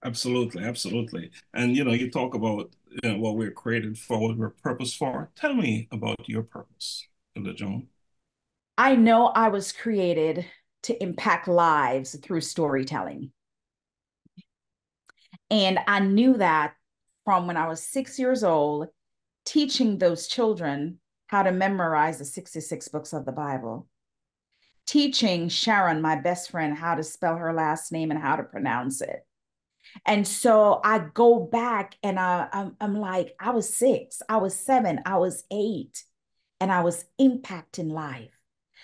Absolutely, absolutely. And you talk about what we're created for, what we're purpose for. Tell me about your purpose, Elder Joan. I know I was created to impact lives through storytelling. And I knew that from when I was 6 years old, teaching those children how to memorize the 66 books of the Bible, teaching Sharon, my best friend, how to spell her last name and how to pronounce it. And so I go back and I'm like, I was six, I was seven, I was eight, and I was impacting life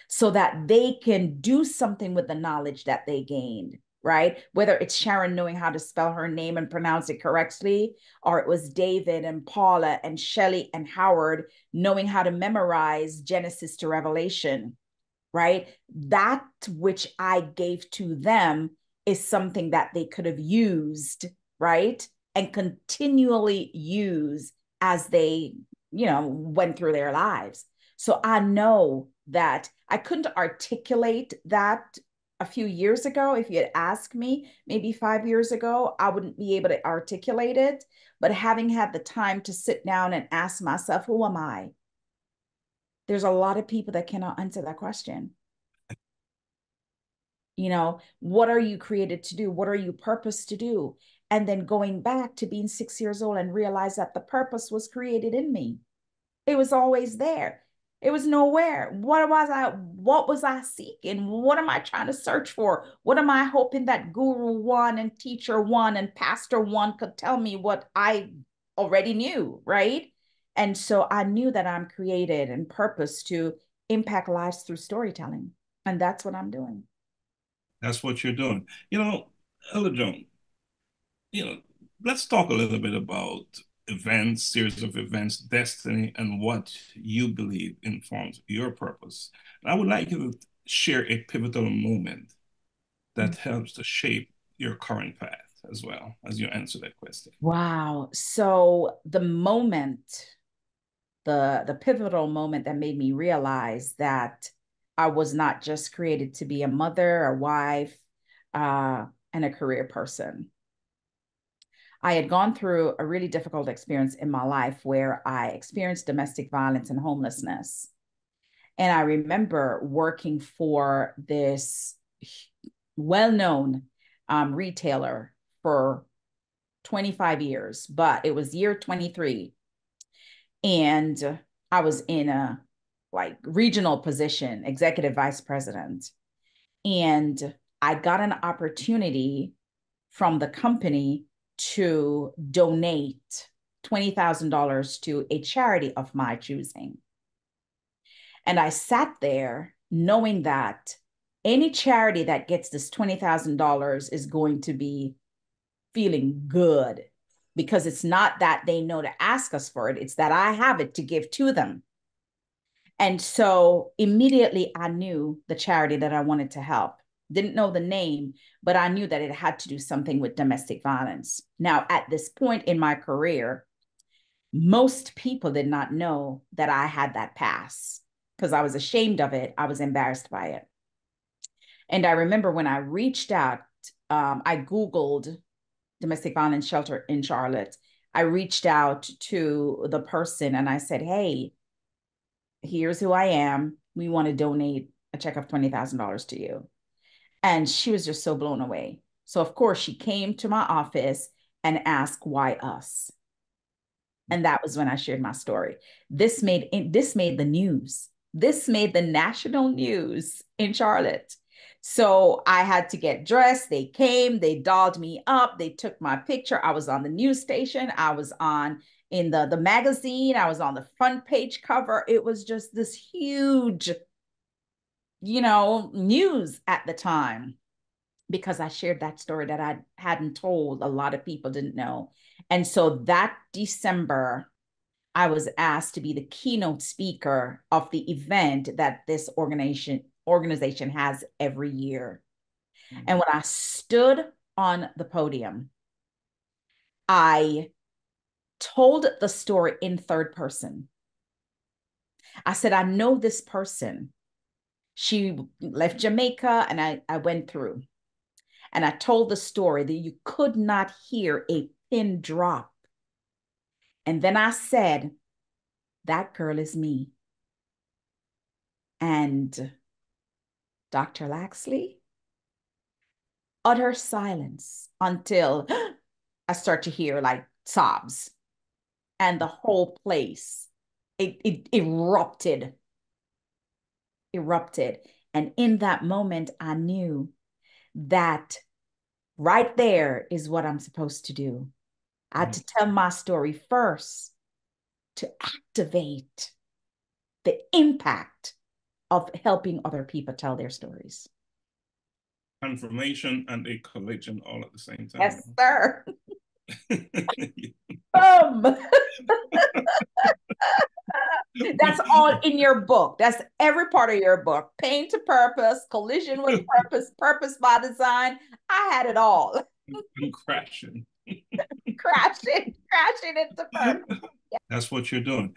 so that they can do something with the knowledge that they gained, right? Whether it's Sharon knowing how to spell her name and pronounce it correctly, or it was David and Paula and Shelley and Howard knowing how to memorize Genesis to Revelation, right? That which I gave to them is something that they could have used, right? And continually use as they, went through their lives. So I know that I couldn't articulate that a few years ago. If you had asked me maybe 5 years ago, I wouldn't be able to articulate it. But having had the time to sit down and ask myself, who am I? There's a lot of people that cannot answer that question. What are you created to do? What are you purposed to do? And then going back to being 6 years old and realize that the purpose was created in me. It was always there. It was nowhere. What was I seeking? What am I trying to search for? What am I hoping that guru one and teacher one and pastor one could tell me what I already knew, right? And so I knew that I'm created and purposed to impact lives through storytelling. And that's what I'm doing. That's what you're doing. Elder Joan, you know, let's talk a little bit about events, series of events, destiny, and what you believe informs your purpose. And I would like you to share a pivotal moment that helps to shape your current path as well as you answer that question. Wow. So the pivotal moment that made me realize that I was not just created to be a mother, a wife, and a career person. I had gone through a really difficult experience in my life where I experienced domestic violence and homelessness. And I remember working for this well-known retailer for 25 years, but it was year 23. And I was in a like regional position, executive vice president. And I got an opportunity from the company to donate $20,000 to a charity of my choosing. And I sat there knowing that any charity that gets this $20,000 is going to be feeling good because it's not that they know to ask us for it, it's that I have it to give to them. And so immediately I knew the charity that I wanted to help. Didn't know the name, but I knew that it had to do something with domestic violence. Now, at this point in my career, most people did not know that I had that past because I was ashamed of it. I was embarrassed by it. And I remember when I reached out, I Googled domestic violence shelter in Charlotte. I reached out to the person and I said, hey, here's who I am. We want to donate a check of $20,000 to you. And she was just so blown away. So, of course, she came to my office and asked, why us? And that was when I shared my story. This made the news. This made the national news in Charlotte. So I had to get dressed. They came, they dolled me up, they took my picture. I was on the news station, I was on in the magazine, I was on the front page cover. It was just this huge, news at the time because I shared that story that I hadn't told. A lot of people didn't know. And so that December, I was asked to be the keynote speaker of the event that this organization has every year. And when I stood on the podium, I told the story in third person. I said, I know this person. She left Jamaica and I went through. And I told the story that you could not hear a pin drop. And then I said, that girl is me. And Dr. Laxley, utter silence until I start to hear like sobs. And the whole place, it erupted. And in that moment, I knew that right there is what I'm supposed to do. I had to tell my story first to activate the impact of helping other people tell their stories. Confirmation and a collision all at the same time. Yes, sir. Boom. That's all in your book. That's every part of your book. Pain to purpose, collision with purpose, purpose by design. I had it all. I'm crashing. Crashing into purpose. That's what you're doing.